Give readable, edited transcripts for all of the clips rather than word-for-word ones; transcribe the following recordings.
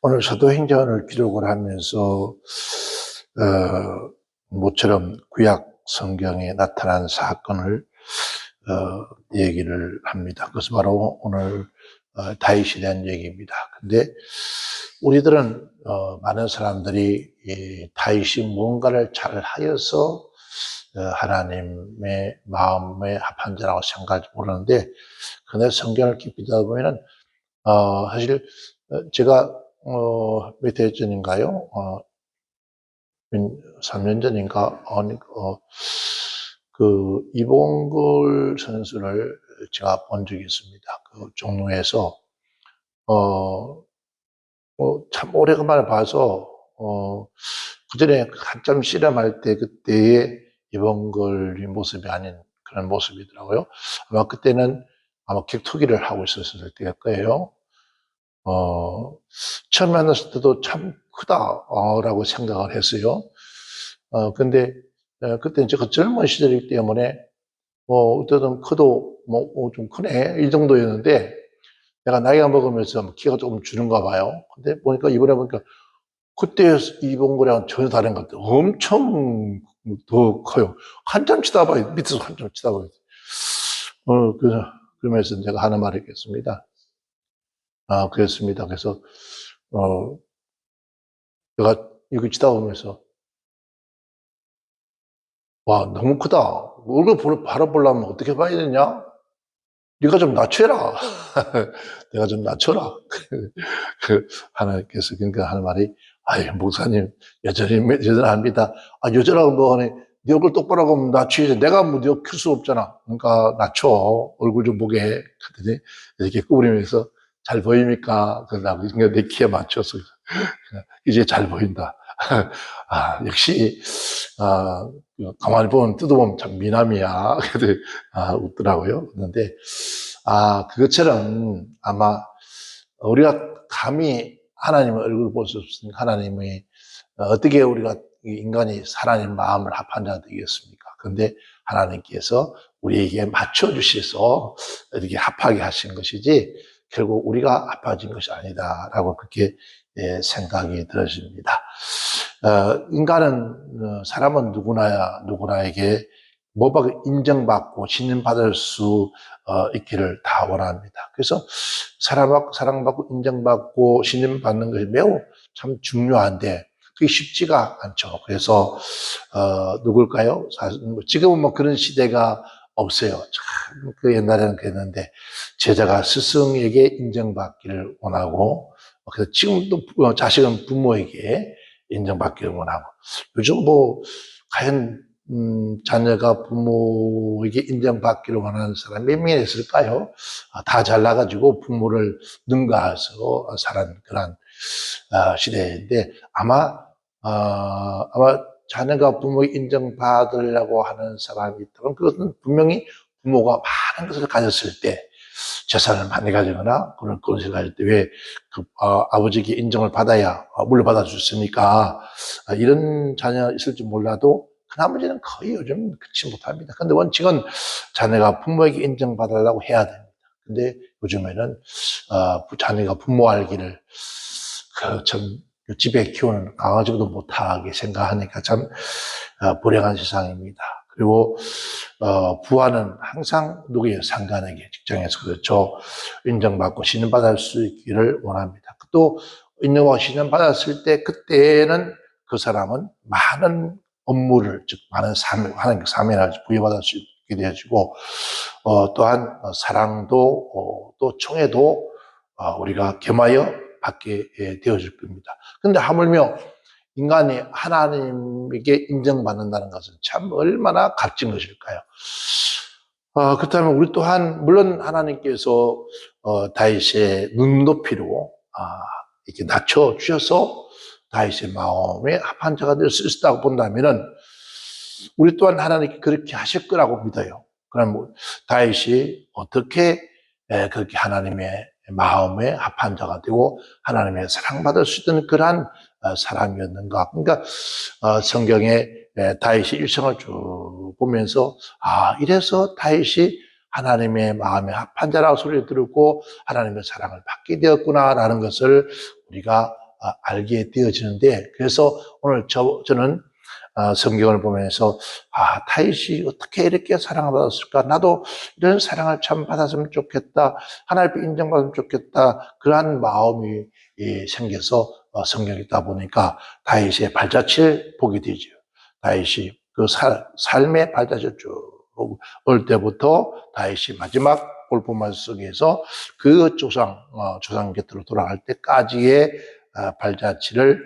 오늘 사도행전을 기록을 하면서 모처럼 구약 성경에 나타난 사건을 얘기를 합니다. 그것은 바로 오늘 다윗에 대한 얘기입니다. 근데 우리들은 많은 사람들이 이 다윗이 무언가를 잘 하여서 하나님의 마음에 합한 자라고 생각하지 모르는데, 그런데 성경을 깊이 들어보면은 사실 제가 몇 해 전인가요? 3년 전인가? 그 이봉걸 선수를 제가 본 적이 있습니다. 그 종로에서 참 오래간만에 봐서 그전에 한참 씨름할 때 그때의 이봉걸의 모습이 아닌 그런 모습이더라고요. 아마 그때는 격투기를 하고 있었을 때일 거예요. 처음 만났을 때도 참 크다, 라고 생각을 했어요. 근데, 그때 제가 젊은 시절이기 때문에, 어쨌든 커도, 좀 크네, 이 정도였는데, 내가 나이가 먹으면서 키가 조금 주는가 봐요. 근데 보니까, 이번에 보니까, 그때 입은 거랑 전혀 다른 것 같아요. 엄청 더 커요. 한참 치다봐요. 밑에서 한참 치다봐요. 그러면서 제가 하는 말이 있겠습니다. 그랬습니다. 그래서, 내가 이거 치다 보면서, 와, 너무 크다. 얼굴 바로 보려면 어떻게 봐야 되냐? 네가 좀 낮춰라. 내가 좀 낮춰라. 하나님께서 그러니까 하는 말이, 아유, 목사님, 여전합니다. 여전하고 뭐하네. 네 얼굴 똑바로 하면 낮춰야지. 내가 뭐, 네 클 수 없잖아. 그러니까 낮춰. 얼굴 좀 보게. 그랬더니, 이렇게 구부리면서, 잘 보입니까? 그러다가 내 키에 맞춰서, 이제 잘 보인다. 역시, 가만히 보면, 뜯어보면 참 미남이야. 그래도, 웃더라고요. 그런데, 그것처럼 아마 우리가 감히 하나님의 얼굴을 볼 수 없으니까 하나님의, 어떻게 우리가 인간이 하나님 마음을 합한 자가 되겠습니까? 그런데 하나님께서 우리에게 맞춰주셔서 이렇게 합하게 하신 것이지, 결국 우리가 합해진 것이 아니다라고 그렇게 생각이 들어집니다. 인간은, 사람은 누구나에게 뭐가 인정받고 신임받을 수 있기를 다 원합니다. 그래서 사랑받고 인정받고 신임받는 것이 매우 참 중요한데, 그게 쉽지가 않죠. 그래서 누굴까요? 지금은 뭐 그런 시대가 없어요. 참 그 옛날에는 그랬는데, 제자가 스승에게 인정받기를 원하고, 그래서 지금도 자식은 부모에게 인정받기를 원하고, 요즘 뭐 과연 자녀가 부모에게 인정받기를 원하는 사람이 몇 명 있을까요? 다 잘나가지고 부모를 능가해서 사는 그런 시대인데, 아마 자녀가 부모의 인정받으려고 하는 사람이 있다면, 그것은 분명히 부모가 많은 것을 가졌을 때, 재산을 많이 가지거나 그런 것을 가질 때, 왜 아버지에게 인정을 받아야 물려받아 줬으니까, 이런 자녀 있을지 몰라도 그 나머지는 거의 요즘 그렇지 못합니다. 근데 원칙은 자녀가 부모에게 인정받으려고 해야 됩니다. 근데 요즘에는 자녀가 부모 알기를 참 집에 키우는 강아지도 못하게 생각하니까 참 불행한 세상입니다. 그리고 부하는 항상 누구의 상관에게, 직장에서 그렇죠, 인정받고 신임받을 수 있기를 원합니다. 또 인정받고 신임받았을 때, 그때는 그 사람은 많은 업무를, 즉 많은 하나님께 사명을 부여받을 수 있게 되어지고, 또한 사랑도 또 총애도 우리가 겸하여 받게 되어질 겁니다. 그런데 하물며 인간이 하나님에게 인정받는다는 것은 참 얼마나 값진 것일까요? 그렇다면 우리 또한, 물론 하나님께서 다윗의 눈높이로 이렇게 낮춰주셔서 다윗의 마음에 합한 자가 될 수 있다고 본다면은, 우리 또한 하나님께 그렇게 하실 거라고 믿어요. 그럼 다윗이 어떻게 그렇게 하나님의 마음에 합한 자가 되고 하나님의 사랑받을 수 있는 그러한 사람이었는가. 그러니까 성경에 다윗이 일생을 쭉 보면서, 이래서 다윗이 하나님의 마음에 합한 자라고 소리를 들었고 하나님의 사랑을 받게 되었구나라는 것을 우리가 알게 되어지는데, 그래서 오늘 저는 성경을 보면서 다윗이 어떻게 이렇게 사랑받았을까? 나도 이런 사랑을 참 받았으면 좋겠다. 하나님께 인정받으면 좋겠다. 그러한 마음이 생겨서 성경에 있다 보니까 다윗의 발자취를 보게 되죠. 다윗이 그 삶의 발자취를 쭉 어릴 때부터 다윗이 마지막 골포말 속에서 그 조상 곁으로 돌아갈 때까지의 발자취를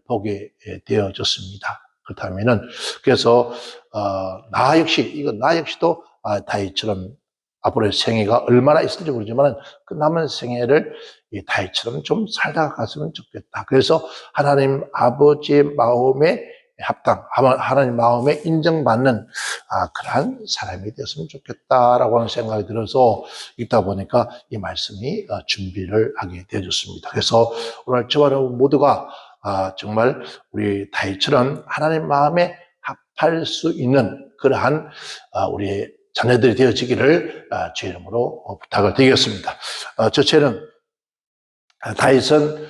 보게 되어졌습니다. 그렇다면은 그래서 나 역시도 다윗처럼 앞으로의 생애가 얼마나 있을지 모르지만 그 남은 생애를 이 다윗처럼 좀 살다가 갔으면 좋겠다. 그래서 하나님 아버지의 마음에 하나님 마음에 인정받는 그러한 사람이 되었으면 좋겠다라고 하는 생각이 들어서 읽다 보니까 이 말씀이 준비를 하게 되어졌습니다. 그래서 오늘 저와 여러분 모두가 정말 우리 다윗처럼 하나님 마음에 합할 수 있는 그러한 우리 자녀들이 되어지기를 주의 이름으로 부탁을 드리겠습니다. 첫째는 다윗은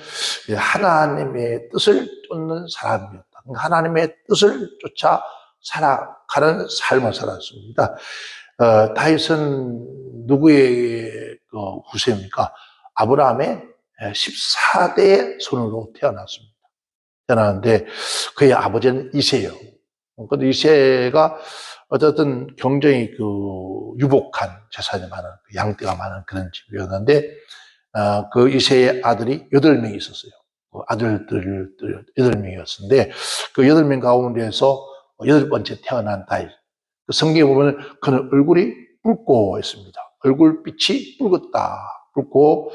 하나님의 뜻을 쫓는 사람이었다. 하나님의 뜻을 쫓아 살아가는 삶을 살았습니다. 다윗은 누구의 후세입니까? 아브라함의 14대의 손으로 태어났습니다. 태어났는데 그의 아버지는 이새예요. 근데 이새가 어쨌든 굉장히 유복한 재산이 많은 양떼가 많은 그런 집이었는데 그 이새의 아들이 8명이 있었어요. 아들들 8명이었는데 그 8명 가운데에서 8번째 태어난 다윗. 그 성경에 보면 그는 얼굴이 붉고 있습니다. 얼굴빛이 붉었다. 붉고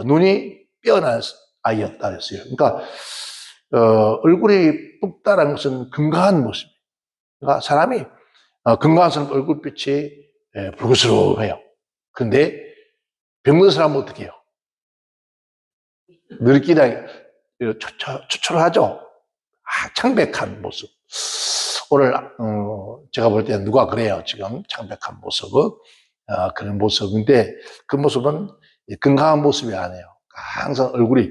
눈이 빼어난 아이였다 그랬어요. 그러니까 얼굴이 붉다는 것은 건강한 모습. 그러니까 사람이 건강한 사람 얼굴빛이 붉으스름해요. 그런데 병든 사람은 어떻게 해요? 늙기나 초촐하죠. 창백한 모습. 오늘 제가 볼 때는 누가 그래요. 지금 창백한 모습은 그런 모습인데 그 모습은 건강한 모습이 아니에요. 항상 얼굴이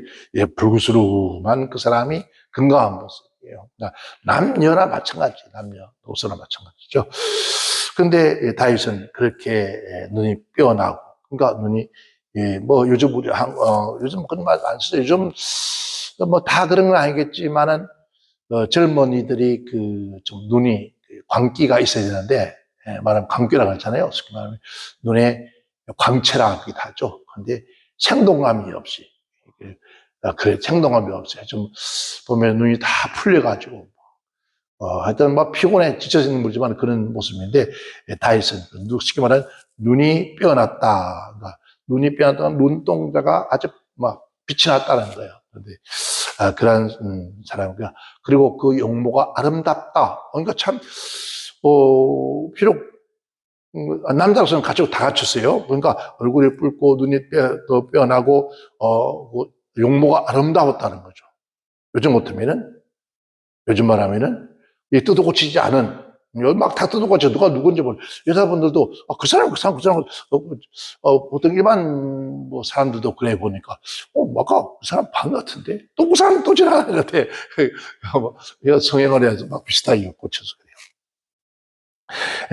붉으스름한 그 사람이 건강한 모습이에요. 그러니까 남녀나 마찬가지, 노소나 마찬가지죠. 근데 다윗은 그렇게 눈이 빼어나고, 그러니까 눈이 요즘 요즘 그런 말 안 쓰죠. 요즘 다 그런 건 아니겠지만은 젊은이들이 좀 눈이 광기가 있어야 되는데 말하면 광기라고 하잖아요. 쉽게 말하면 눈에 광채라고 하기도 하죠. 그런데 생동감이 없이 생동감이 없어요. 좀 보면 눈이 다 풀려가지고 하여튼 피곤해 지쳐지는 모르지만 그런 모습인데 다윗은 쉽게 말하면 눈이 빼어났다. 그러니까 눈이 빼어났다는 눈동자가 아주 빛이 났다는 거예요. 그런데 그런 사람이고요. 그리고 그 용모가 아름답다. 그러니까 참 비록 남자로서는 다 갖췄어요. 그러니까 얼굴이 붉고 눈이 빼어나고 용모가 아름다웠다는 거죠. 요즘 말하면은 뜯어 고치지 않은 막 다 뜯어 고쳐 누가 누군지 모르. 여자분들도 그 사람 보통 일반 사람들도 그래 보니까 아까 그 사람 반 같은데 또 그 사람 또 지나가는 것 같아. 성형을 해서 막 비슷하게 고쳐서 그래요.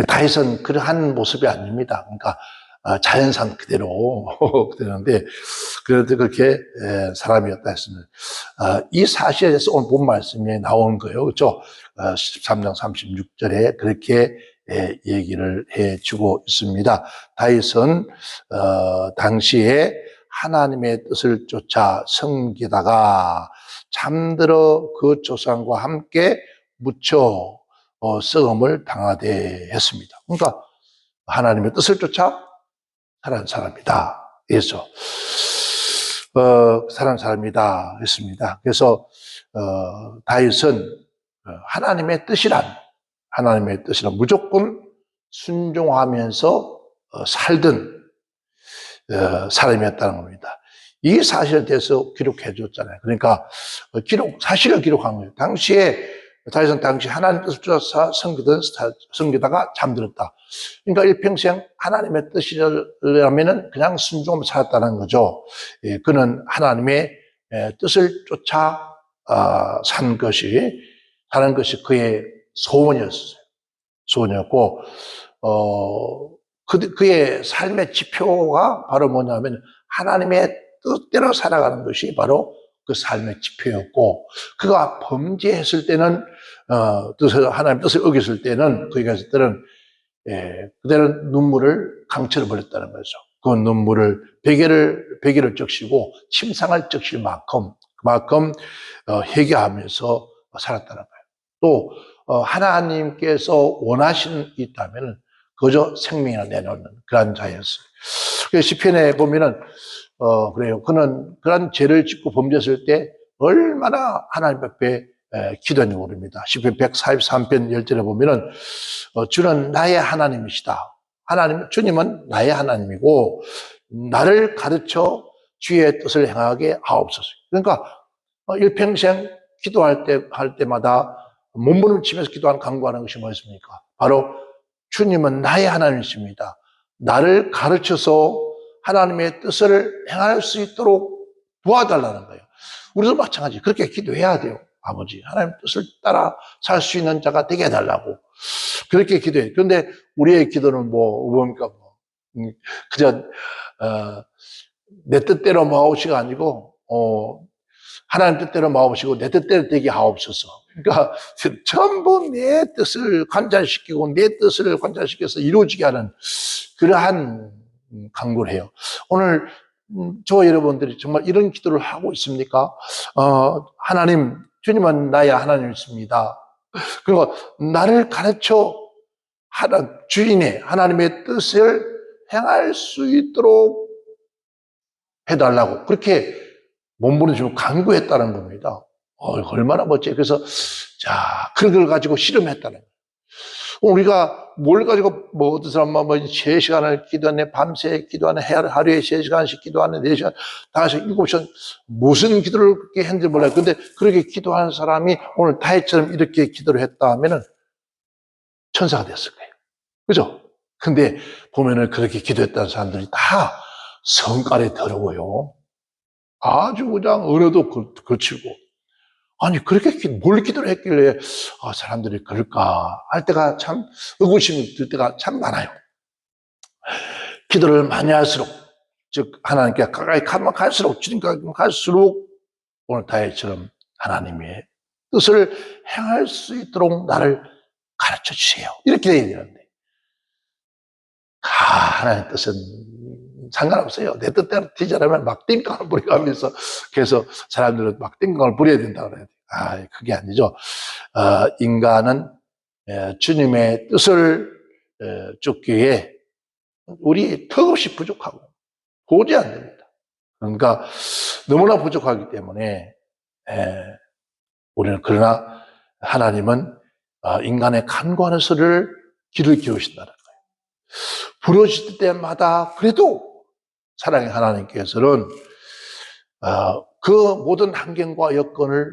다윗은 그러한 모습이 아닙니다. 그러니까 자연산 그대로인데 그래도 그렇게 사람이었다 했으면 이 사실에 대해서 오늘 본 말씀에 나온 거예요. 그렇죠? 13장 36절에 그렇게 얘기를 해주고 있습니다. 다윗은 당시에 하나님의 뜻을 쫓아 섬기다가 잠들어 그 조상과 함께 묻혀 썩음을 당하게 했습니다. 그러니까 하나님의 뜻을 쫓아 살아난 사람이다. 그래서 살아난 사람이다 했습니다. 그래서 다윗은 하나님의 뜻이란 무조건 순종하면서 살던 사람이었다는 겁니다. 이 사실에 대해서 기록해 줬잖아요. 그러니까 사실을 기록한 거예요. 다윗은 당시 하나님 뜻을 쫓아 섬기다가 잠들었다. 그러니까 일평생 하나님의 뜻이라면은 그냥 순종하며 살았다는 거죠. 그는 하나님의 뜻을 쫓아 사는 것이 그의 소원이었어요. 소원이었고, 그의 삶의 지표가 바로 뭐냐면 하나님의 뜻대로 살아가는 것이 바로 그 삶의 지표였고, 그가 범죄했을 때는 하나님 뜻을 어겼을 때는 그에게 했을 때는 그대는 눈물을 강철을 벌였다는 거죠. 그 눈물을 베개를 적시고 침상을 적실 그만큼 회개하면서 살았다는 거예요. 또 하나님께서 원하시는 게 있다면 그저 생명을 내놓는 그런 자였어요. 그래서 시편에 보면은 그래요. 그는 그런 죄를 짓고 범죄했을 때 얼마나 하나님 앞에 기도했는지 모릅니다. 시편 143편 10절에 보면은 주는 나의 하나님이시다. 주님은 나의 하나님이고 나를 가르쳐 주의 뜻을 행하게 하옵소서. 그러니까 일평생 기도할 때마다 몸부림치면서 기도하는 간구하는 것이 뭐였습니까? 바로 주님은 나의 하나님이십니다. 나를 가르쳐서 하나님의 뜻을 행할 수 있도록 도와달라는 거예요. 우리도 마찬가지 그렇게 기도해야 돼요. 아버지 하나님 뜻을 따라 살 수 있는 자가 되게 해달라고 그렇게 기도해요. 그런데 우리의 기도는 뭡니까? 그저 내 뜻대로 마옵시가 아니고 하나님 뜻대로 마옵시고 내 뜻대로 되게 하옵소서. 그러니까 전부 내 뜻을 관찰시키고 내 뜻을 관찰시켜서 이루어지게 하는 그러한 간구를 해요. 오늘 저와 여러분들이 정말 이런 기도를 하고 있습니까? 하나님, 주님은 나의 하나님이십니다. 그리고 나를 가르쳐 하나님의 뜻을 행할 수 있도록 해달라고 그렇게 몸부림치고 간구했다는 겁니다. 얼마나 멋져요. 그래서 그걸 가지고 실험했다는 거예요. 우리가 뭘 가지고 어떤 사람은 3시간을 기도하네, 밤새 기도하네, 하루에 3시간씩 기도하네, 4시간, 5시간, 7시간 무슨 기도를 그렇게 했는지 몰라요. 근데 그렇게 기도하는 사람이 오늘 다윗처럼 이렇게 기도를 했다 하면은 천사가 됐을 거예요. 그죠? 근데 보면은 그렇게 기도했다는 사람들이 다 성깔이 더러워요. 아주 그냥 언어도 거칠고. 아니, 그렇게 뭘 기도를 했길래, 사람들이 그럴까 할 때가 참, 의구심이 들 때가 참 많아요. 기도를 많이 할수록, 즉, 하나님께 가까이 가면 갈수록, 주님께 갈수록, 오늘 다윗처럼 하나님의 뜻을 행할 수 있도록 나를 가르쳐 주세요. 이렇게 돼야 되는데. 하나님의 뜻은 상관없어요. 내 뜻대로 되지 않으면 막 띵깡을 부려가면서 계속 사람들은 막 띵깡을 부려야 된다고 그래요. 그게 아니죠. 인간은 주님의 뜻을 쫓기에 우리 턱없이 부족하고 도저히 안 됩니다. 그러니까 너무나 부족하기 때문에 우리는 그러나 하나님은 인간의 간구하는 소리를 귀를 기울이신다는 거예요. 부러질 때마다 그래도 사랑의 하나님께서는 그 모든 환경과 여건을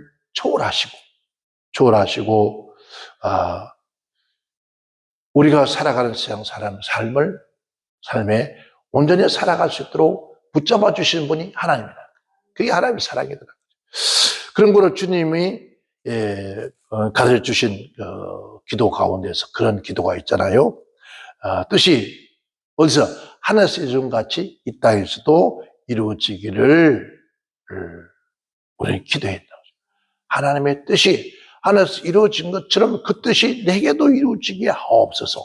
초월하시고 우리가 살아가는 세상 삶에 온전히 살아갈 수 있도록 붙잡아 주시는 분이 하나님이다. 그게 하나님의 사랑이더라고요. 그런 거를 주님이 가르쳐 주신 기도 가운데서 그런 기도가 있잖아요. 뜻이 어디서 하늘에서 이룬 같이 이 땅에서도 이루어지기를 우리는 기도했다. 하나님의 뜻이 하늘에서 이루어진 것처럼 그 뜻이 내게도 이루어지게 하옵소서.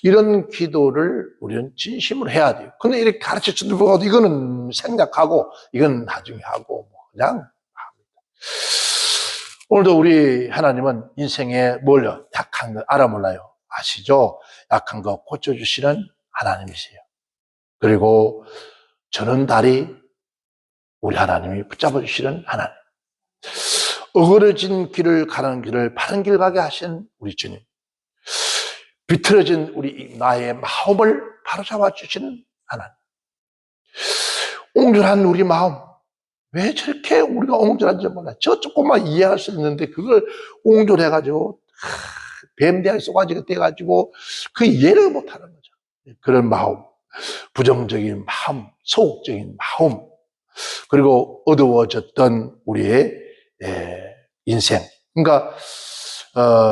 이런 기도를 우리는 진심으로 해야 돼요. 근데 이렇게 가르쳐 주는 거 이거는 생각하고 이건 나중에 하고 그냥 합니다. 오늘도 우리 하나님은 인생에 뭘요? 약한 거 알아 몰라요. 아시죠? 약한 거 고쳐주시는 하나님이세요. 그리고 저는 다리 우리 하나님이 붙잡아 주시는 하나님. 어그러진 길을 가는 길을 바른 길 가게 하신 우리 주님. 비틀어진 나의 마음을 바로잡아 주시는 하나님. 옹졸한 우리 마음. 왜 저렇게 우리가 옹졸한지 몰라. 저 조금만 이해할 수 있는데 그걸 옹졸해가지고 뱀대에 쏘가지고 돼가지고 그 이해를 못하는 거죠. 그런 마음, 부정적인 마음, 소극적인 마음, 그리고 어두워졌던 우리의 인생. 그러니까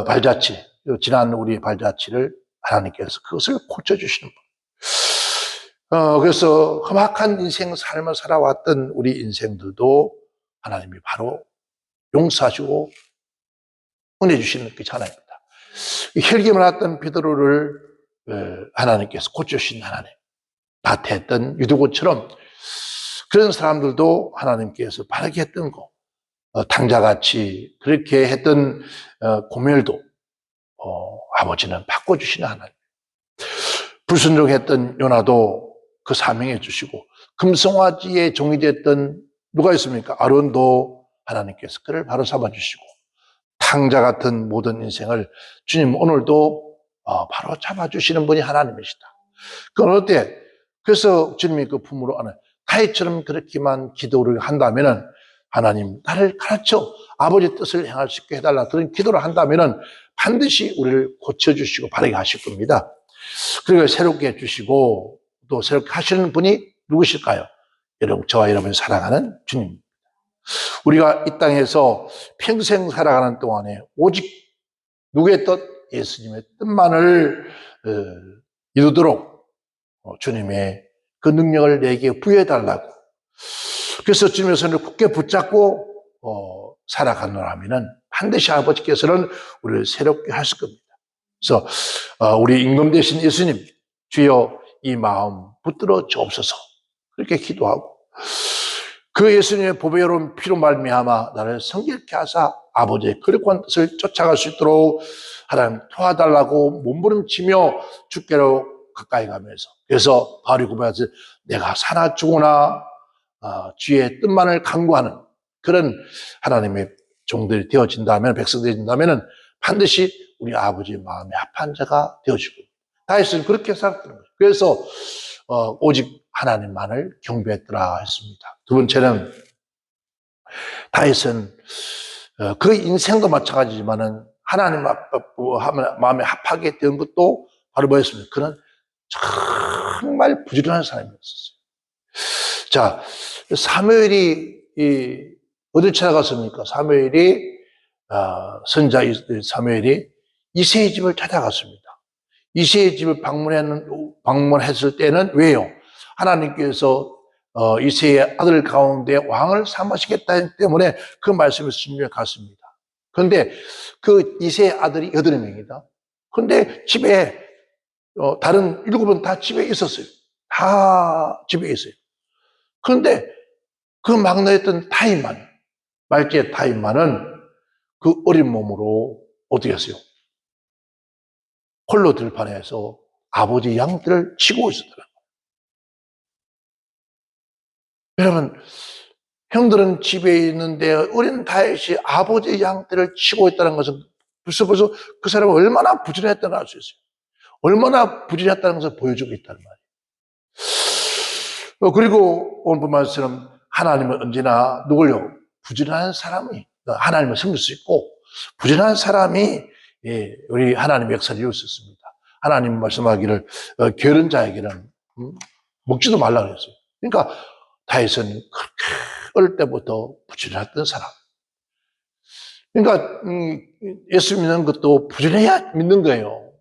발자취, 지난 우리의 발자취를 하나님께서 그것을 고쳐주시는 분. 그래서 험악한 인생 삶을 살아왔던 우리 인생들도 하나님이 바로 용서하시고 은혜 주시는 그 하나님입니다. 혈기 많았던 베드로를 하나님께서 고쳐주신 하나님. 나태했던 유두고처럼 그런 사람들도 하나님께서 바르게 했던 거, 탕자같이 그렇게 했던 고멜도 아버지는 바꿔주시는 하나님. 불순종했던 요나도 그 사명해 주시고, 금송아지의 종이 됐던 누가 있습니까? 아론도 하나님께서 그를 바로 잡아주시고, 탕자 같은 모든 인생을 주님 오늘도 바로 잡아주시는 분이 하나님이시다. 그건 어때? 그래서 주님이 그 품으로 안에 다윗처럼 그렇게만 기도를 한다면은 하나님 나를 가르쳐 아버지 뜻을 행할 수 있게 해달라 그런 기도를 한다면은 반드시 우리를 고쳐주시고 바르게 하실 겁니다. 그리고 새롭게 해주시고 또 새롭게 하시는 분이 누구실까요? 여러분, 저와 여러분이 사랑하는 주님. 우리가 이 땅에서 평생 살아가는 동안에 오직 누구의 뜻? 예수님의 뜻만을 이루도록 주님의 그 능력을 내게 부여해달라고. 그래서 주님의 손을 굳게 붙잡고 살아가노라면은 반드시 아버지께서는 우리를 새롭게 하실 겁니다. 그래서 우리 임금 되신 예수님, 주여 이 마음 붙들어 주옵소서 그렇게 기도하고, 그 예수님의 보배로운 피로 말미암아 나를 성결케 하사 아버지의 거룩한 뜻을 쫓아갈 수 있도록 하나님 도와달라고 몸부림치며 주께로 가까이 가면서, 그래서 바울이 고백하듯 내가 사나 죽으나 주의 뜻만을 강구하는 그런 하나님의 종들이 되어진다면, 백성들이 되어진다면 반드시 우리 아버지의 마음에 합한 자가 되어지고, 다윗은 그렇게 살았던 거죠. 그래서 오직 하나님만을 경배했더라 했습니다. 두 번째는 다윗은 그 인생도 마찬가지지만은 하나님 마음에 합하게 된 것도 바로 뭐였습니까? 그는 정말 부지런한 사람이었었어요. 자, 사무엘이 어딜 찾아갔습니까? 선자 사무엘이 이새의 집을 찾아갔습니다. 이새의 집을 방문했을 때는 왜요? 하나님께서 이새의 아들 가운데 왕을 삼으시겠다기 때문에 그 말씀을 순종해 갔습니다. 그런데 그 이새의 아들이 8명이다. 그런데 집에 다른 7은 다 집에 있었어요. 다 집에 있어요. 그런데 그 막내였던 말째 타임만은 그 어린 몸으로 어떻게 했어요? 홀로 들판에서 아버지 양들을 치고 있었더라고요. 여러분, 형들은 집에 있는데 어린 다윗이 아버지 양들을 치고 있다는 것은 벌써 그 사람은 얼마나 부지런했다는 알 수 있어요. 얼마나 부지런했다는 것을 보여주고 있다는 말이에요. 그리고 오늘 말씀처럼 하나님은 언제나 누굴요? 부지런한 사람이 하나님을 섬길 수 있고, 부지런한 사람이 우리 하나님의 역사를 이룰 수 있습니다. 하나님 말씀하기를 게으른 자에게는 먹지도 말라 그랬어요. 그러니까 다윗은 그렇게 어릴 때부터 부지런했던 사람. 그러니까 예수 믿는 것도 부지런해야 믿는 거예요.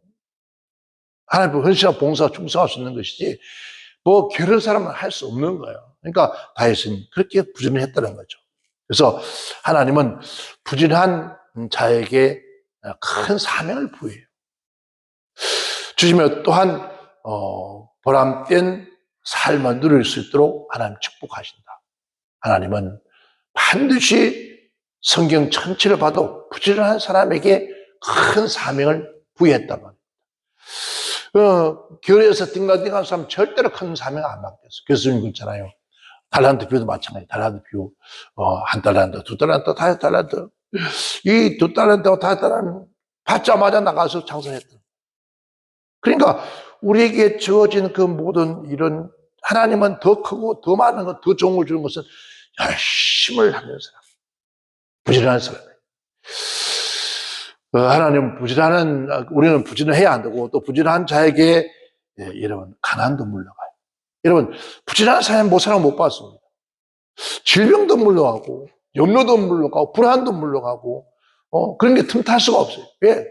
하나님 헌신하고 봉사, 충성할 수 있는 것이지 뭐 게으른 사람은 할 수 없는 거예요. 그러니까 다윗은 그렇게 부지런했다는 거죠. 그래서 하나님은 부지런한 자에게 큰 사명을 부여해요. 주시며 또한 보람된 삶을 누릴 수 있도록 하나님 축복하신다. 하나님은 반드시 성경 전체를 봐도 부지런한 사람에게 큰 사명을 부여했단 말이에요. 교회에서 띵가띵가한 사람 절대로 큰 사명 안 받겠어. 교수님 그렇잖아요. 달란트 비유도 마찬가지. 달란트 비유, 한 달란트, 두 달란트, 5달란트. 이 2달란트와 5달란트 받자마자 나가서 장사했다. 그러니까 우리에게 주어진 그 모든 일은 하나님은 더 크고 더 많은 것, 더 좋은 걸 주는 것은 열심을 하는 사람, 부지런한 사람이에요. 하나님은 우리는 부지런해야 안 되고, 또 부지런한 자에게 여러분 가난도 물러가요. 여러분 부지런한 사람 못 봤습니다. 질병도 물러가고, 염려도 물러가고, 불안도 물러가고, 그런 게 틈탈 수가 없어요. 왜?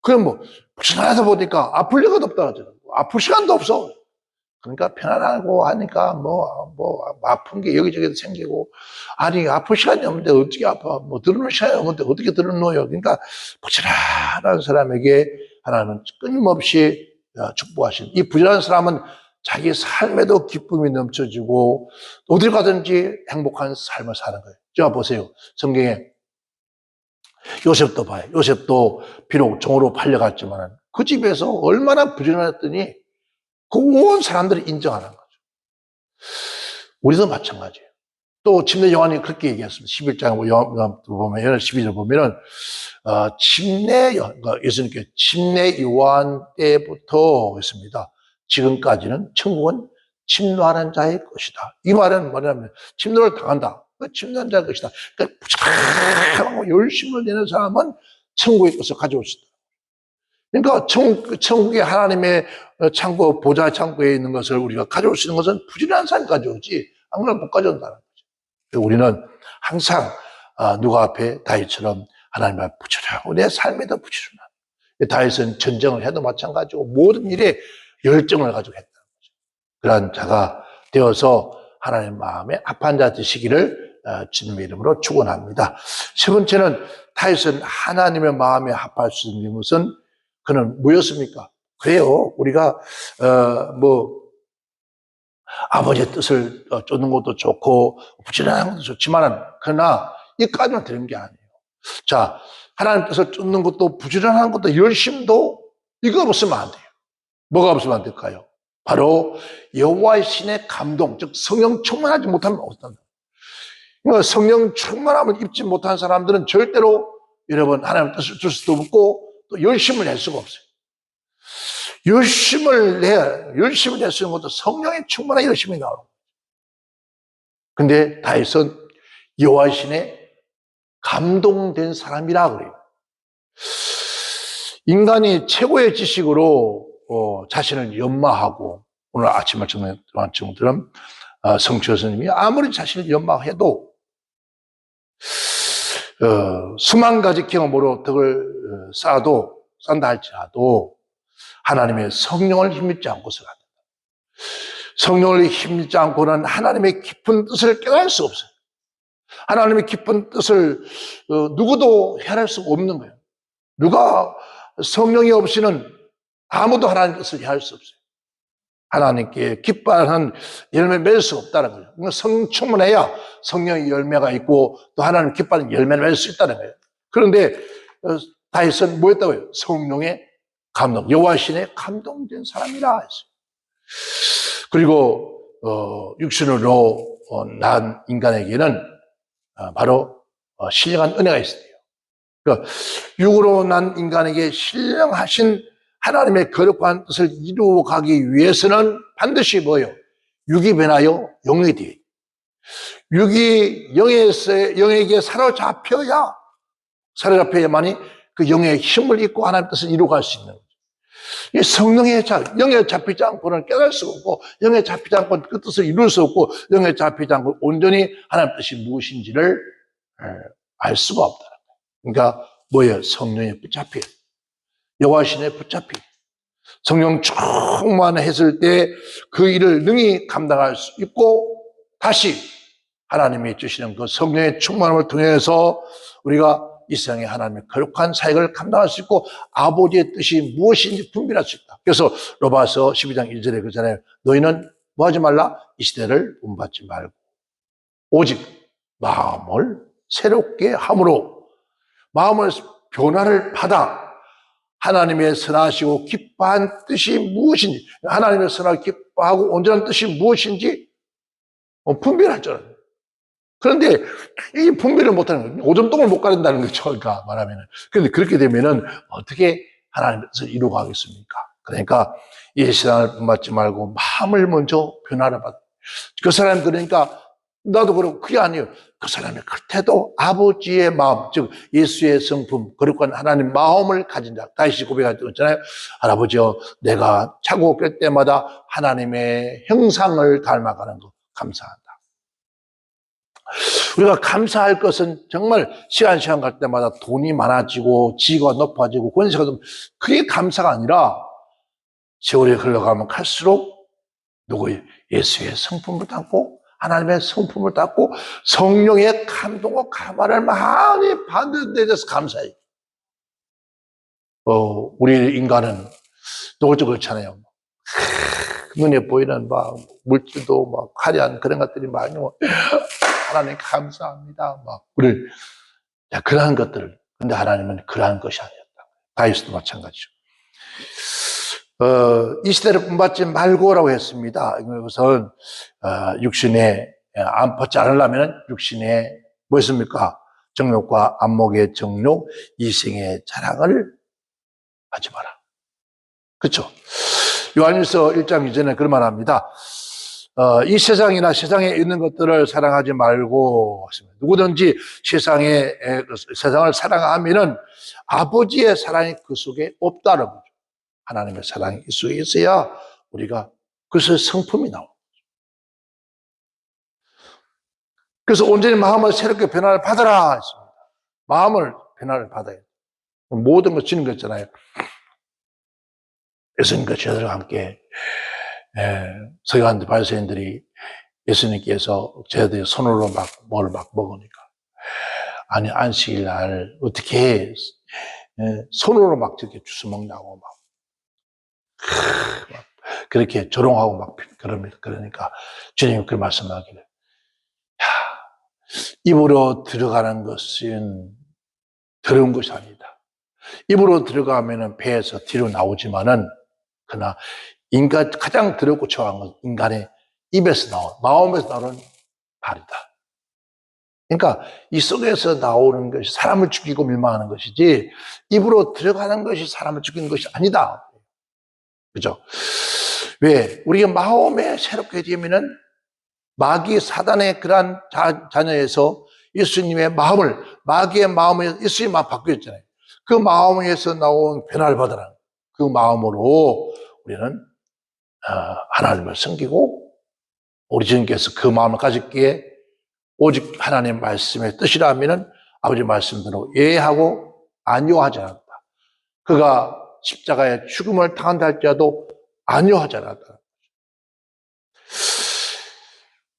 그냥 뭐, 부지런하다 보니까 아플 리가 없다 하잖아요. 아플 시간도 없어. 그러니까 편안하고 하니까 아픈 게 여기저기도 생기고, 아니, 아플 시간이 없는데 어떻게 아파? 뭐, 들어놓을 시간이 없는데 어떻게 들어놓아요? 그러니까, 부지런한 사람에게 하나님은 끊임없이 축복하신. 이 부지런한 사람은 자기 삶에도 기쁨이 넘쳐지고, 어딜 가든지 행복한 삶을 사는 거예요. 자, 보세요. 성경에 요셉도 봐요. 요셉도 비록 종으로 팔려갔지만 그 집에서 얼마나 부지런했더니 그 온 사람들이 인정하는 거죠. 우리도 마찬가지예요. 또 침례 요한이 그렇게 얘기했습니다. 11장 보면 12절 보면은 예수님께 침례 요한 때부터 했습니다. 지금까지는 천국은 침노하는 자의 것이다. 이 말은 뭐냐면 침노를 당한다. 침노하는 자의 것이다. 그러니까 부지런하고 열심을 내는 사람은 천국의 것을 가져올 수 있다. 그러니까 천국의 하나님의 창고, 보좌 창고에 있는 것을 우리가 가져올 수 있는 것은 부지런한 사람이 가져오지 안 그러면 못 가져온다는 거죠. 우리는 항상 누가 앞에 다윗처럼 하나님 앞에 부지런하고 내 삶에도 부지런하고, 다윗은 전쟁을 해도 마찬가지고 모든 일에 열정을 가지고 했다는 거죠. 그러한 자가 되어서 하나님 마음에 합한 자 되시기를 주님의 이름으로 축원합니다. 세 번째는 다윗은 하나님의 마음에 합할 수 있는 것은 그는 뭐였습니까? 그래요. 우리가 아버지의 뜻을 쫓는 것도 좋고 부지런한 것도 좋지만 그러나 이까지만 되는 게 아니에요. 자, 하나님 뜻을 쫓는 것도 부지런한 것도 열심도 이거 없으면 안 돼요. 뭐가 없으면 안 될까요? 바로 여호와의 신의 감동, 즉 성령 충만하지 못하면 어떻다. 그러니까 성령 충만함을 입지 못한 사람들은 절대로 여러분 하나님 뜻을 줄 수도 없고 또 열심을 낼 수가 없어요. 열심을 낼 수 있는 것도 성령의 충만한 열심이 나오는 거예요. 근데 다윗은 여호와의 신에 감동된 사람이라 그래요. 인간이 최고의 지식으로 자신을 연마하고, 오늘 아침 말씀처럼 성철 스님이 아무리 자신을 연마해도 수만 가지 경험으로 덕을 쌓다 할지라도 하나님의 성령을 힘입지 않고서 간다. 성령을 힘입지 않고는 하나님의 깊은 뜻을 깨달을 수 없어요. 하나님의 깊은 뜻을 누구도 헤아릴 수 없는 거예요. 누가 성령이 없이는 아무도 하나님의 뜻을 헤아릴 수 없어요. 하나님께 기뻐하는 열매 맺을 수 없다는 거예요. 그러니까 성령 충만해야 성령의 열매가 있고 또 하나님 기뻐하는 열매를 맺을 수 있다는 거예요. 그런데 다윗은 뭐였다고요? 성령의 감동, 여호와 신에 감동된 사람이라 했어요. 그리고 육신으로 난 인간에게는 바로 신령한 은혜가 있어요. 그러니까 육으로 난 인간에게 신령하신 하나님의 거룩한 뜻을 이루어가기 위해서는 반드시 뭐예요? 육이 변하여 영이 돼요. 육이 영에게 사로잡혀야만이 그 영의 힘을 입고 하나님의 뜻을 이루어갈 수 있는 거죠. 이 성령의 영에 잡히지 않고는 깨달을 수가 없고, 영에 잡히지 않고 그 뜻을 이룰 수 없고, 영에 잡히지 않고 온전히 하나님의 뜻이 무엇인지를 알 수가 없다는 거예요. 그러니까 뭐예요? 성령에 붙잡혀요. 여호와 신에 붙잡히 성령 충만했을 때 그 일을 능히 감당할 수 있고, 다시 하나님이 주시는 그 성령의 충만함을 통해서 우리가 이 세상에 하나님의 거룩한 사역을 감당할 수 있고 아버지의 뜻이 무엇인지 분별할 수 있다. 그래서 로마서 12장 1절에 그러잖아요. 너희는 뭐 하지 말라? 이 시대를 본받지 말고 오직 마음을 새롭게 함으로, 마음을 변화를 받아 하나님의 선하시고 기뻐한 뜻이 무엇인지, 하나님의 선하고 기뻐하고 온전한 뜻이 무엇인지 분별할 줄 알아요. 그런데 이 분별을 못하는 거예요. 오줌똥을 못 가린다는 거죠. 그러니까 말하면은. 그런데 그렇게 되면은 어떻게 하나님의 뜻을 이루고 하겠습니까? 그러니까 이 세상을 본받지 말고 마음을 먼저 변화를 받아. 그 사람 그러니까 나도 그러고 그게 아니에요. 그 사람의 겉에도 아버지의 마음, 즉 예수의 성품, 거룩한 하나님 마음을 가진 자. 다윗이 고백할 때 있잖아요. 할아버지요, 내가 자고 깰 때마다 하나님의 형상을 닮아가는 거 감사한다. 우리가 감사할 것은 정말 시간 갈 때마다 돈이 많아지고 지위가 높아지고 권세가 좀 그게 감사가 아니라 세월이 흘러가면 갈수록 누구의 예수의 성품을 담고 하나님의 성품을 담고 성령의 감동과 가마를 많이 받는 데 대해서 감사해요. 우리 인간은 노골적으로 그렇잖아요. 눈에 보이는 막 물질도 막 화려한 그런 것들이 많이 하나님 감사합니다. 막 우리 그러한 것들을 근데 하나님은 그러한 것이 아니었다. 다윗도 마찬가지죠. 이 시대를 본받지 말고라고 했습니다. 이것은 육신에 안 받지 않으려면 육신에 뭐였습니까? 정욕과 안목의 정욕, 이생의 자랑을 하지 마라. 그렇죠? 요한일서 1장 이전에 그런 말 합니다. 이 세상이나 세상에 있는 것들을 사랑하지 말고 누구든지 세상을 사랑하면은 아버지의 사랑이 그 속에 없다는 거죠. 하나님의 사랑이 이 속에 있어야 우리가 그것의 성품이 나옵니다. 그래서 온전히 마음을 새롭게 변화를 받아라 했습니다. 마음을 변화를 받아야 돼요. 모든 거 지는 거 있잖아요. 예수님과 제자들과 함께 서기관들 바리새인들이 예수님께서 제자들이 손으로 막 뭘 막 먹으니까 아니 안식일 날 어떻게 손으로 막 저렇게 주워 먹냐고 막 그렇게 조롱하고 막 그러니까 주님이 그 말씀하기를 입으로 들어가는 것은 더러운 것이 아니다. 입으로 들어가면은 배에서 뒤로 나오지만은 그러나 인간 가장 더럽고 처한 건 인간의 입에서 나온 마음에서 나오는 말이다. 그러니까 이 속에서 나오는 것이 사람을 죽이고 멸망하는 것이지 입으로 들어가는 것이 사람을 죽이는 것이 아니다. 그죠? 왜? 우리가 마음에 새롭게 되면은 마귀 사단의 그러한 자녀에서 예수님의 마음을 마귀의 마음에 예수님의 마음 바뀌었잖아요. 그 마음에서 나온 변화를 받으라. 그 마음으로 우리는 하나님을 섬기고 우리 주님께서 그 마음을 가졌기에 오직 하나님의 말씀의 뜻이라면 아버지 말씀대로 예하고 안요하지 않았다. 그가 십자가의 죽음을 당한다 할지라도 안요하지 않았다.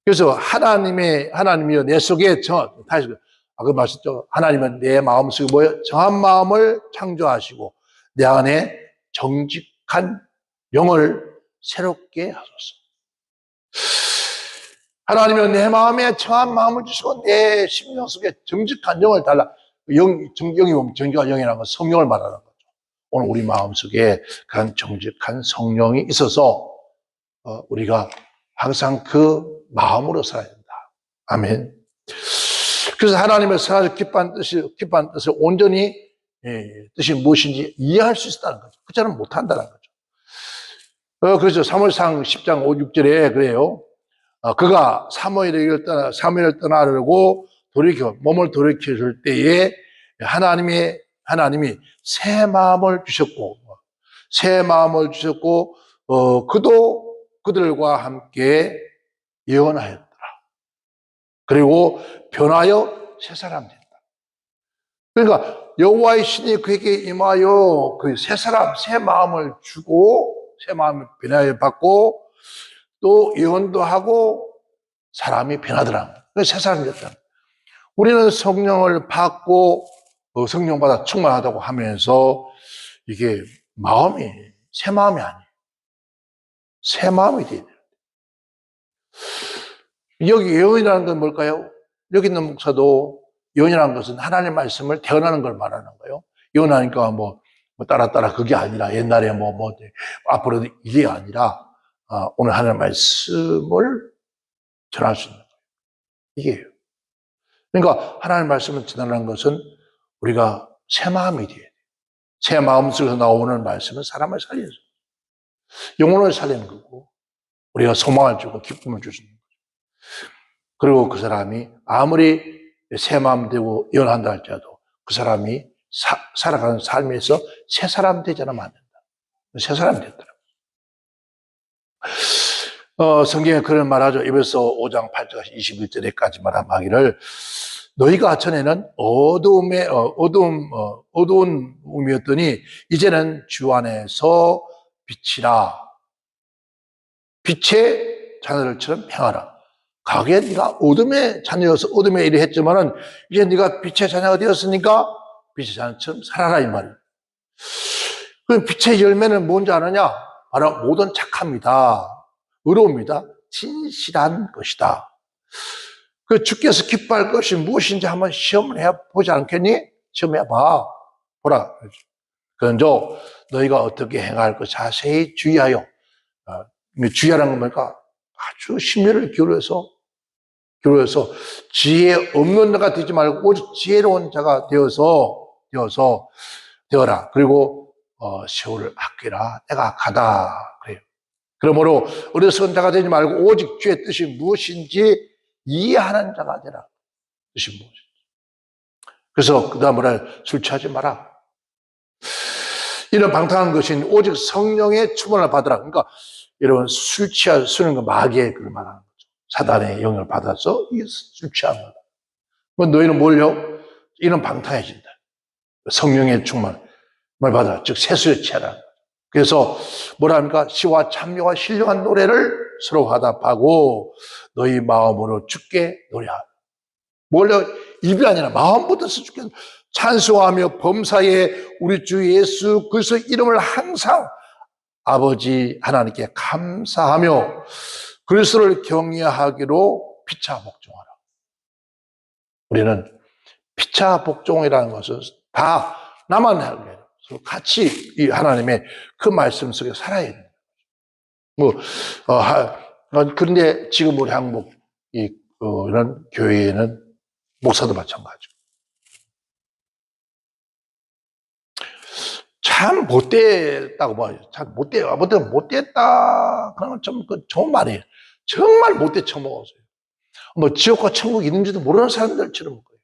그래서 하나님이여 내 속에 다시 그 말씀죠. 하나님은 내 마음속에 뭐예요? 정한 마음을 창조하시고 내 안에 정직한 영을 새롭게 하소서. 하나님은 내 마음에 정한 마음을 주시고 내 심령 속에 정직한 영을 달라. 영이 보면 정직한 영이라는 건 성령을 말하는 거죠. 오늘 우리 마음 속에 그런 정직한 성령이 있어서 우리가 항상 그 마음으로 살아야 된다. 아멘. 그래서 하나님의 선하고 기뻐한 뜻을 온전히 뜻이 무엇인지 이해할 수 있다는 거죠. 그처럼 못한다는 거죠. 그래서 사무엘상 10장 5, 6절에 그래요. 그가 사무엘을 떠나려고 몸을 돌이켜줄 때에 하나님이 새 마음을 주셨고, 그도 그들과 함께 예언하였더라. 그리고 변하여 새 사람 됐다. 그러니까 여호와의 신이 그에게 임하여 그 새 마음을 주고 새 마음을 변화해 받고 또 예언도 하고 사람이 변하더라. 그래서 새 사람이 됐다. 우리는 성령을 받고 성령 받아 충만하다고 하면서 이게 마음이 새 마음이 아니에요. 새 마음이 돼야 돼요. 여기 예언이라는 건 뭘까요? 여기 있는 목사도 예언이라는 것은 하나님의 말씀을 대언하는 걸 말하는 거예요. 예언하니까 뭐 따라 그게 아니라 옛날에 앞으로도 이게 아니라 오늘 하나님의 말씀을 전할 수 있는 거예요. 이게요. 그러니까 하나님의 말씀을 전하는 것은 우리가 새 마음이 돼야 돼요. 새 마음 속에서 나오는 말씀은 사람을 살려서 영혼을 살리는 거고 우리가 소망을 주고 기쁨을 주시는 거죠. 그리고 그 사람이 아무리 새 마음 되고 예언한다 할지라도 그 사람이 살아가는 삶에서 새 사람 되지 않으면 안 된다. 새 사람이 됐더라고요. 성경에 그런 말하죠. 에베소 5장 8절 21절에까지 말하기를 너희가 전에는 어두운 몸이었더니 이제는 주 안에서 빛이라. 빛의 자녀들처럼 행하라. 과거에 네가 어둠의 자녀여서 어둠의 일을 했지만은 이제 네가 빛의 자녀가 되었으니까 빛의 자녀처럼 살아라 이 말이에요. 그 빛의 열매는 뭔지 아느냐? 바로 모든 착함이다. 의로움이다. 진실한 것이다. 그 주께서 기뻐할 것이 무엇인지 한번 시험을 해보지 않겠니? 시험해봐. 보라. 그런저 너희가 어떻게 행할 것 자세히 주의하여. 주의하라는 건 뭐니까? 아주 심혈을 기울여서 지혜 없는 자가 되지 말고 오직 지혜로운 자가 되어라. 그리고 세월을 아끼라. 내가 악하다. 그래요. 그러므로 어리석은 자가 되지 말고 오직 주의 뜻이 무엇인지 이해하는 자가 되라. 뜻이 무엇인지. 그래서 그 다음으로 술 취하지 마라. 이런 방탕한 것인 오직 성령의 충만을 받으라. 그러니까 여러분 술은 그 마귀의 그걸 말하는 거죠. 사단의 영향을 받아서 술 취한 거다. 너희는 뭘요? 이런 방탕해진다. 성령의 충만을 받아라. 즉 세수에 취하라. 그래서 뭐라 합니까? 시와 찬미와 신령한 노래를 서로 화답하고 너희 마음으로 주께 노래하라. 뭘요? 입이 아니라 마음부터 주께 찬송하며 범사에 우리 주 예수 그리스도의 이름을 항상 아버지 하나님께 감사하며 그리스도를 경외하기로 피차 복종하라. 우리는 피차 복종이라는 것은 다 나만 하게 같이 이 하나님의 그 말씀 속에 살아야 돼요. 그런데 지금 우리 한국 이런 교회에는 목사도 마찬가지고 참 못됐다고 봐요. 참 못됐다. 그러면 좀 좋은 말이에요. 정말 못돼 처먹었어요. 뭐 지옥과 천국 있는지도 모르는 사람들처럼 거예요.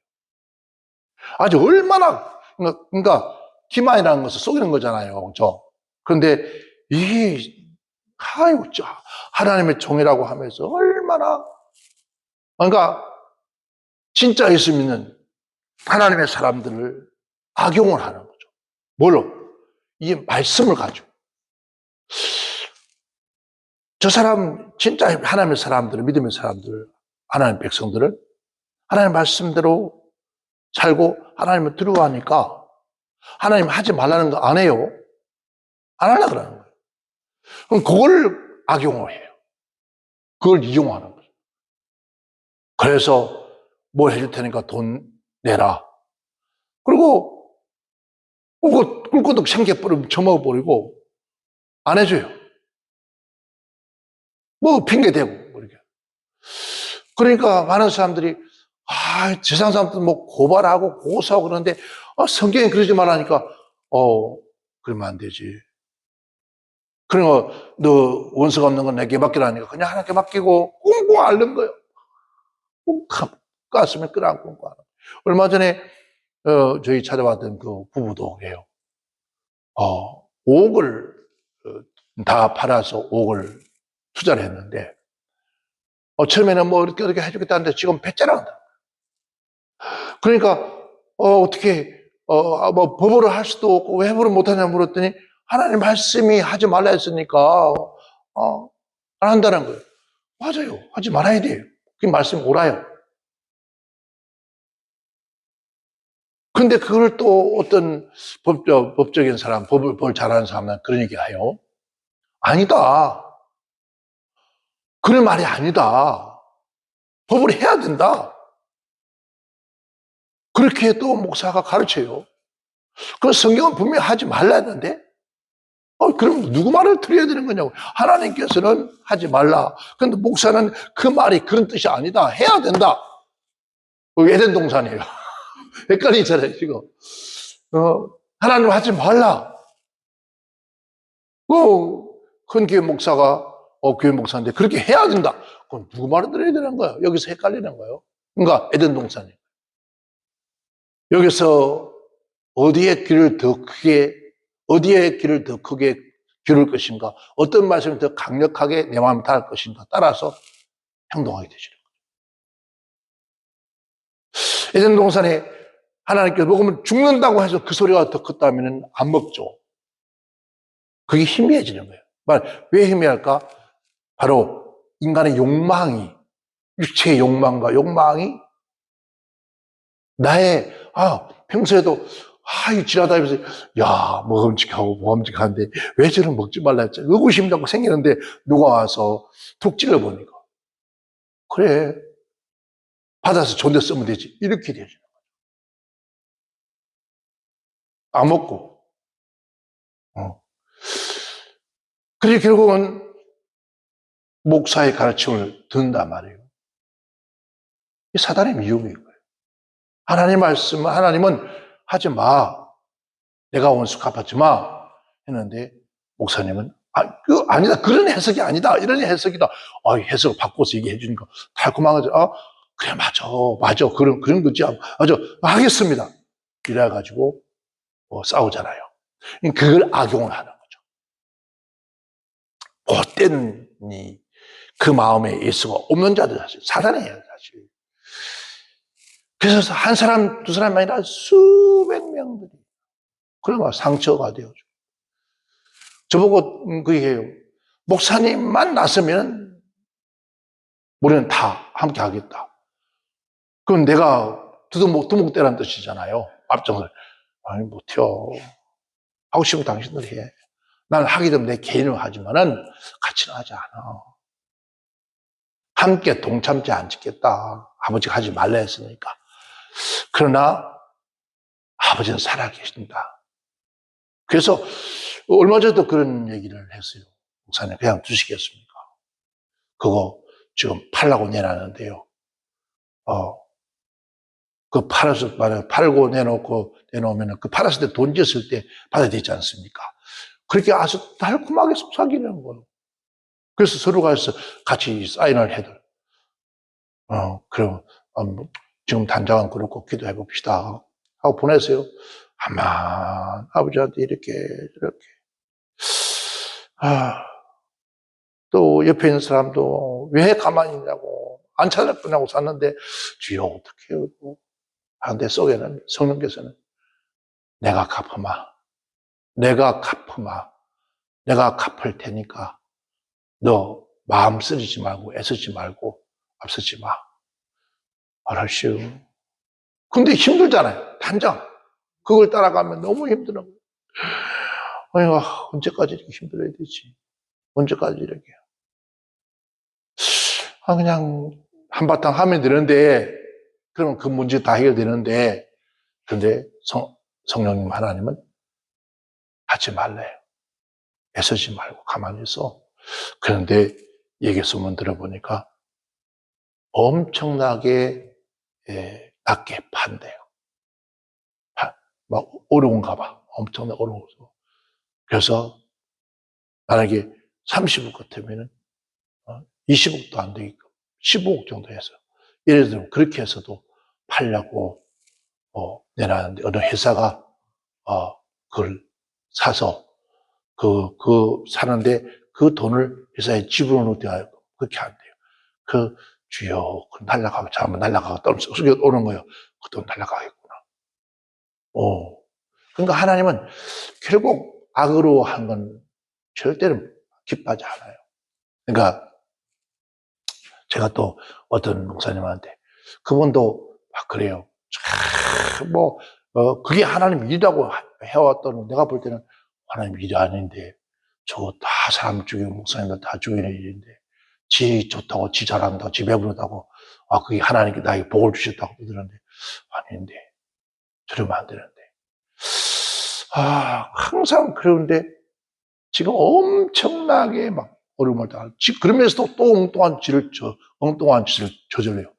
아주 얼마나 그러니까 기만이라는 것을 속이는 거잖아요. 그렇죠? 그런데 이게 하나님의 종이라고 하면서 얼마나 그러니까 진짜 예수 믿는 하나님의 사람들을 악용을 하는 거죠. 뭘로? 이 말씀을 가지고. 저 사람 진짜 하나님의 사람들을 믿음의 사람들, 하나님의 백성들은 하나님의 말씀대로 살고 하나님을 두려워하니까 하나님 하지 말라는 거 안 해요. 안 하려고 그러는 거예요. 그럼 그걸 악용을 해요. 그걸 이용하는 거죠. 그래서 뭘 해줄 테니까 돈 내라. 그리고 꿀꺽 생겨버리고 처먹어버리고 안 해줘요. 뭐 핑계대고 이렇게. 그러니까 많은 사람들이 세상 사람들 뭐 고발하고 고소하고 그러는데 성경에 그러지 말라니까 그러면 안 되지. 그러니까 너 원수가 없는 건 내게 맡기라니까 그냥 하나님께 맡기고 꽁꽁 앓는 거예요. 꼭 가슴에 끌어안고 꽁꽁 앓는 거예요. 얼마 전에 저희 찾아왔던 그 부부도 해요. 5억을 다 팔아서 5억을 투자를 했는데 처음에는 뭐 이렇게 해주겠다는데 지금 배째라한다. 그러니까 어떻게 뭐 법으로 할 수도 없고 왜 법으로 못하냐 물었더니 하나님 말씀이 하지 말라 했으니까 안 한다는 거예요. 맞아요. 하지 말아야 돼요. 그 말씀이 옳아요. 근데 그걸 또 어떤 법적인 사람, 법을 잘하는 사람은 그런 얘기 해요. 아니다. 그런 말이 아니다. 법을 해야 된다. 그렇게 또 목사가 가르쳐요. 그 성경은 분명히 하지 말라 했는데 그럼 누구 말을 들어야 되는 거냐고. 하나님께서는 하지 말라. 그런데 목사는 그 말이 그런 뜻이 아니다. 해야 된다. 에덴 동산이에요. 헷갈리잖아요, 지금. 하나님 하지 말라. 큰 교회 목사가, 교회 목사인데 그렇게 해야 된다. 그럼 누구 말을 들어야 되는 거예요? 여기서 헷갈리는 거예요. 그러니까 에덴 동산이에요. 여기서 어디에 길을 더 크게 기울일 것인가, 어떤 말씀이 더 강력하게 내 마음에 닿을 것인가 따라서 행동하게 되시는 거죠. 에덴 동산에 하나님께서 먹으면 죽는다고 해서 그 소리가 더 컸다면 안 먹죠. 그게 희미해지는 거예요. 왜 희미할까? 바로 인간의 욕망이, 육체의 욕망과 욕망이 나의, 평소에도, 이 지나다니면서, 먹음직한데, 왜 저런 먹지 말라 했지? 의구심 자꾸 생기는데, 누가 와서 툭 찔러보니까. 그래. 받아서 좋은 데 쓰면 되지. 이렇게 되죠. 안 먹고. 그래서 결국은 목사의 가르침을 듣는단 말이에요. 이 사단의 미혹인 거예요. 하나님 말씀은, 하나님은 하지 마. 내가 원수 갚았지 마. 했는데, 목사님은, 아니다. 그런 해석이 아니다. 이런 해석이다. 해석을 바꿔서 얘기해 주니까 달콤하게, 그래, 맞아. 그런 거지. 맞아. 하겠습니다. 이래가지고, 싸우잖아요. 그걸 악용을 하는 거죠. 그때는, 그 마음에 예수가 없는 자들 사실, 사단이에요, 사실. 그래서 한 사람, 두 사람이 아니라 수백 명들이, 그러면 상처가 되어줘. 저보고 그 얘기해요. 목사님만 나서면 우리는 다 함께 하겠다. 그럼 내가 두목대라는 뜻이잖아요. 앞정을. 아니, 못해요. 하고 싶으면 당신들 해. 난 하기 전 내 개인을 하지만은 같이는 하지 않아. 함께 동참지 안 짓겠다. 아버지가 하지 말라 했으니까. 그러나 아버지는 살아계신다. 그래서 얼마 전에도 그런 얘기를 했어요. 목사님 그냥 두시겠습니까? 그거 지금 팔라고 내놨는데요. 그 팔고 내놓으면 그 팔았을 때 돈 줬을 때 받아야 되지 않습니까? 그렇게 아주 달콤하게 속삭이는 거예요. 그래서 서로가 해서 같이 사인을 해도, 그럼, 지금 단장은 그렇고 기도해 봅시다. 하고 보냈어요. 아마 아버지한테 이렇게. 또 옆에 있는 사람도 왜 가만히 있냐고, 안 찾을 거냐고 샀는데, 주여, 어떻게 해요? 하는데 속에는 성령께서는 내가 갚으마. 내가 갚을 테니까 너 마음 쓰리지 말고 애쓰지 말고 앞서지 마. 알았슈. 근데 힘들잖아요. 단장. 그걸 따라가면 너무 힘들어. 언제까지 이렇게 힘들어야 되지? 언제까지 이렇게. 그냥 한바탕 하면 되는데, 그러면 그 문제 다 해결되는데, 근데 성령님 하나님은 하지 말래요. 애쓰지 말고 가만히 있어. 그런데 얘기 소문 들어보니까 엄청나게 낮게 판대요. 막 어려운가 봐. 엄청나게 어려워서. 그래서 만약에 30억 같으면 20억도 안 되게끔 15억 정도 해서 예를 들면 그렇게 해서도 팔려고 내놨는데 어느 회사가 그걸 사서 사는데 그 돈을 회사에 집어넣어야 그렇게 안 돼요. 주여, 날라가고, 잘못 날라가고, 떨어져 오는 거예요. 그 돈 날라가겠구나. 그러니까 하나님은 결국 악으로 한 건 절대로 기뻐하지 않아요. 그러니까 제가 또 어떤 목사님한테 그분도 막 그래요. 그게 하나님 일이라고 해왔더니 내가 볼 때는 하나님 일이 아닌데 저거 다 사람 죽이고 목사님들 다 죽이는 일인데 지 좋다고 지 잘한다고 지 배부르다고 그게 하나님께 나에게 복을 주셨다고 그러는데 아닌데 저러면 안 되는데 항상 그러는데 지금 엄청나게 막 어려움을 당하고 그러면서도 또 엉뚱한 짓을 저질러요.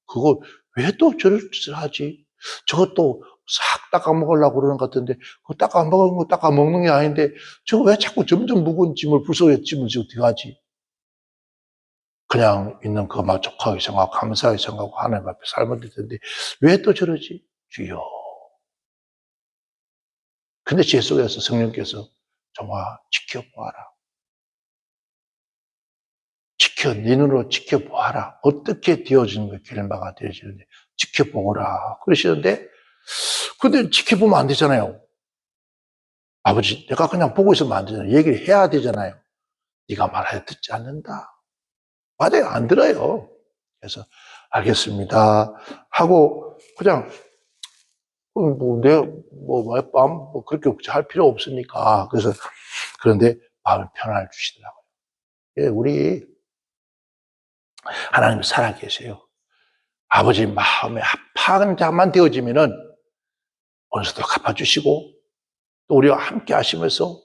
그거 왜 또 저런 짓을 하지? 저것도 싹 닦아 먹으려고 그러는 것 같은데, 그거 닦아 먹는 게 아닌데, 저거 왜 자꾸 점점 무거운 짐을 불속에 짐을 지고 어떡하지? 그냥 있는 그 만족하게 생각하고, 감사하게 생각하고, 하나님 앞에 살면 될 텐데, 왜 또 저러지? 주여. 근데 제 속에서 성령께서 정말 지켜보아라. 네 눈으로 지켜보아라. 어떻게 되어지는 거 길마가 되어지는지 지켜보거라. 그러시는데, 근데 지켜보면 안 되잖아요. 아버지, 내가 그냥 보고 있으면 안 되잖아요. 얘기를 해야 되잖아요. 네가 말하여 듣지 않는다. 맞아요. 안 들어요. 그래서 알겠습니다 하고 그냥 몇 밤 그렇게 할 필요 없으니까. 그래서 그런데 마음의 평안을 주시더라고요. 예, 우리 하나님 살아계세요. 아버지 마음에 합한 자만 되어지면은 어느 정도 갚아주시고 또 우리와 함께 하시면서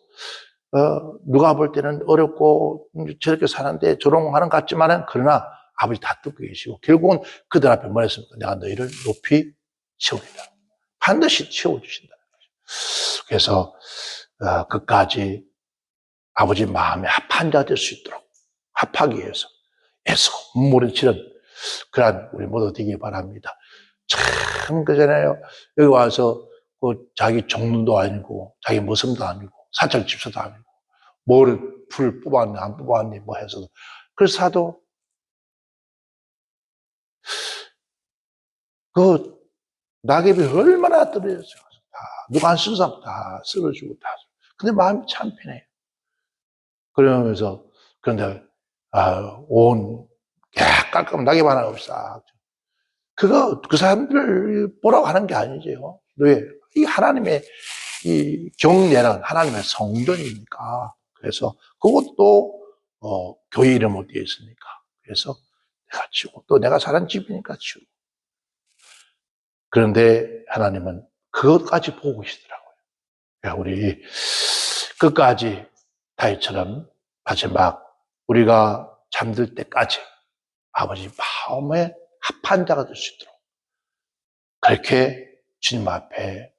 누가 볼 때는 어렵고 저렇게 사는데 조롱하는 것 같지만은 그러나 아버지 다 듣고 계시고 결국은 그들 앞에 뭐 했습니까? 내가 너희를 높이 채우리라. 반드시 채워주신다. 그래서 끝까지 아버지 마음에 합한 자 될 수 있도록 합하기 위해서 애써 눈물을 치른 그런 우리 모두 되길 바랍니다. 참 그잖아요. 여기 와서 자기 종눈도 아니고 자기 모습도 아니고 사찰 집사도 아니고 뭐를 불 뽑았니 안 뽑았니 뭐 해서 그래서 사도 그 낙엽이 얼마나 떨어졌어요. 다 누가 안 쓰는 사람 다 쓸어주고 다. 근데 마음이 참 편해요. 그러면서 그런데 온 깔끔 낙엽 하나 없어. 그거 그 사람들을 보라고 하는 게 아니죠. 왜? 이 하나님의 이 경례는 하나님의 성전이니까. 그래서 그것도 교회 이름으로 되어 있으니까. 그래서 내가 치우고 또 내가 사는 집이니까 치우고. 그런데 하나님은 그것까지 보고 계시더라고요. 그러니까 우리 끝까지 다윗처럼 마지막 우리가 잠들 때까지 아버지 마음에 합한 자가 될 수 있도록 그렇게 주님 앞에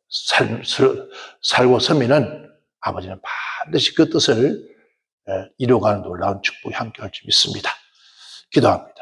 살고 서면은 아버지는 반드시 그 뜻을 이루어가는 놀라운 축복이 함께 할 줄 믿습니다. 기도합니다.